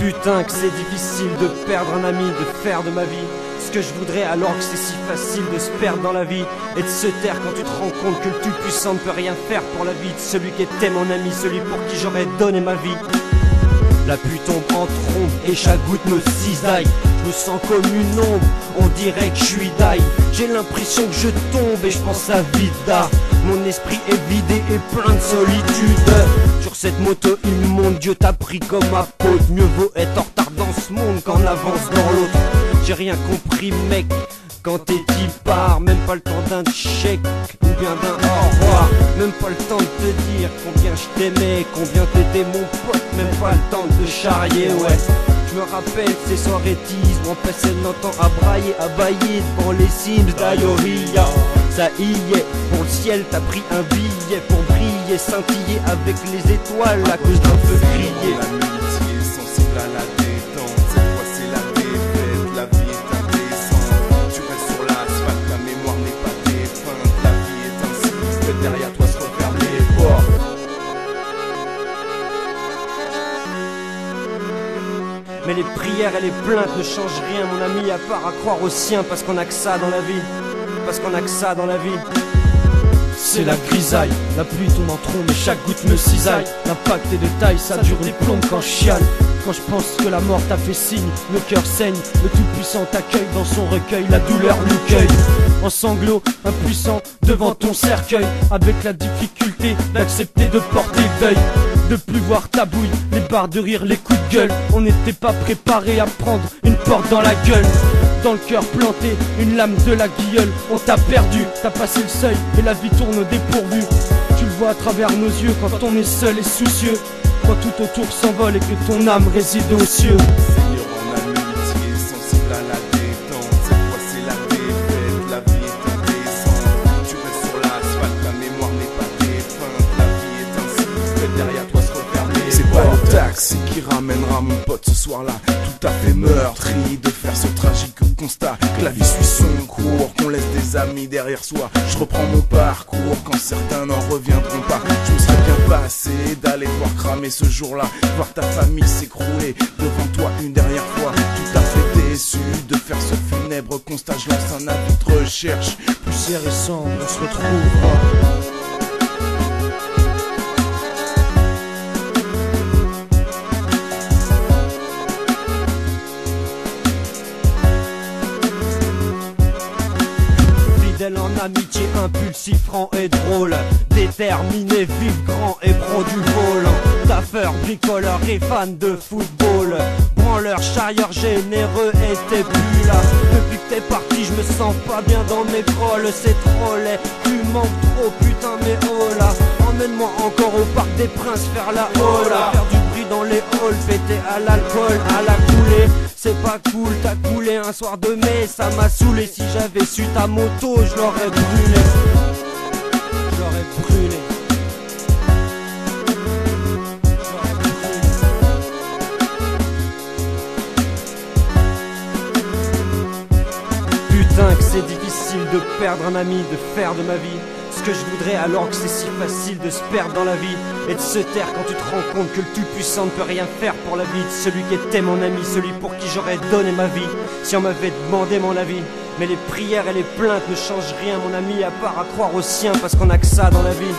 Putain que c'est difficile de perdre un ami, de faire de ma vie ce que je voudrais, alors que c'est si facile de se perdre dans la vie et de se taire quand tu te rends compte que le Tout-Puissant ne peut rien faire pour la vie de celui qui était mon ami, celui pour qui j'aurais donné ma vie. La pluie tombe en trombe et chaque goutte me cisaille. Je me sens comme une ombre, on dirait que je suis d'ail. J'ai l'impression que je tombe et je pense à Vida. Mon esprit est vidé et plein de solitude. Sur cette moto immonde, Dieu t'a pris comme apôtre. Mieux vaut être en retard dans ce monde qu'en avance dans l'autre. J'ai rien compris mec, quand t'es dit part, même pas le temps d'un chèque ou bien d'un au revoir. Même pas le temps de te dire combien je t'aimais, combien t'étais mon pote. Même pas le temps de te charrier, ouais. Je me rappelle ces soirées tease où on passait notre temps à brailler, à bailler devant les Sims d'Ayoria. Ça y est, pour le ciel t'as pris un billet pour briller, scintiller avec les étoiles à cause d'un feu grillé. L'amitié sensible à la détente, cette fois c'est la défaite, la vie est indécente. Tu restes sur l'asphalte, ta mémoire n'est pas défunte, la vie est ainsi, que derrière toi se referment les portes. Mais les prières et les plaintes ne changent rien mon ami, à part à croire au sien, parce qu'on a que ça dans la vie. Parce qu'on a que ça dans la vie. C'est la grisaille, la pluie tombe en trombe et chaque goutte me cisaille. L'impact est de taille, ça dure des plombes quand je chiale. Quand je pense que la mort t'a fait signe, le cœur saigne, le Tout-Puissant t'accueille dans son recueil, la douleur nous cueille. En sanglots, impuissant devant ton cercueil, avec la difficulté d'accepter de porter le deuil, de plus voir ta bouille, les barres de rire, les coups de gueule. On n'était pas préparé à prendre une porte dans la gueule. Dans le cœur planté, une lame de la guilleule. On t'a perdu, t'as passé le seuil et la vie tourne au dépourvu. Tu le vois à travers nos yeux quand on est seul et soucieux, quand tout autour s'envole et que ton âme réside aux cieux. Seigneur en amitié, sensible à la détente, cette fois c'est la défaite, la vie est indécente. Tu restes sur l'asphalte, ta mémoire n'est pas défunte, la vie est ainsi, que derrière toi se referme les portes. C'est pas le taxi qui ramènera mon pote ce soir-là, tout à fait meurtri de faire ce tragique constat que la vie suit son cours, qu'on laisse des amis derrière soi. Je reprends mon parcours quand certains n'en reviendront pas. Je me serais bien passé d'aller te voir cramer ce jour-là, voir ta famille s'écrouler devant toi une dernière fois. Tout à fait déçu de faire ce funèbre constat, je lance un avis de recherche. Poussière et sang, on se retrouvera. En amitié, impulsif, franc et drôle, déterminé, vif, grand et pro du volant. Taffeur, bricoleur et fan de football, branleur, charrieur, généreux et t'es plus là. Depuis que t'es parti, je me sens pas bien dans mes trolls. C'est trop laid, tu manques trop, putain mais oh là. Emmène-moi encore au Parc des Princes faire la hola, faire du bruit dans les halls, péter à l'alcool, à la coulée. C'est pas cool, t'as coulé un soir de mai, ça m'a saoulé. Si j'avais su ta moto, je l'aurais brûlé. Je l'aurais brûlé. Putain que c'est difficile de perdre un ami, de faire de ma vie ce que je voudrais, alors que c'est si facile de se perdre dans la vie et de se taire quand tu te rends compte que le Tout-Puissant ne peut rien faire pour la vie de celui qui était mon ami, celui pour qui j'aurais donné ma vie si on m'avait demandé mon avis. Mais les prières et les plaintes ne changent rien mon ami, à part à croire au sien, parce qu'on a que ça dans la vie.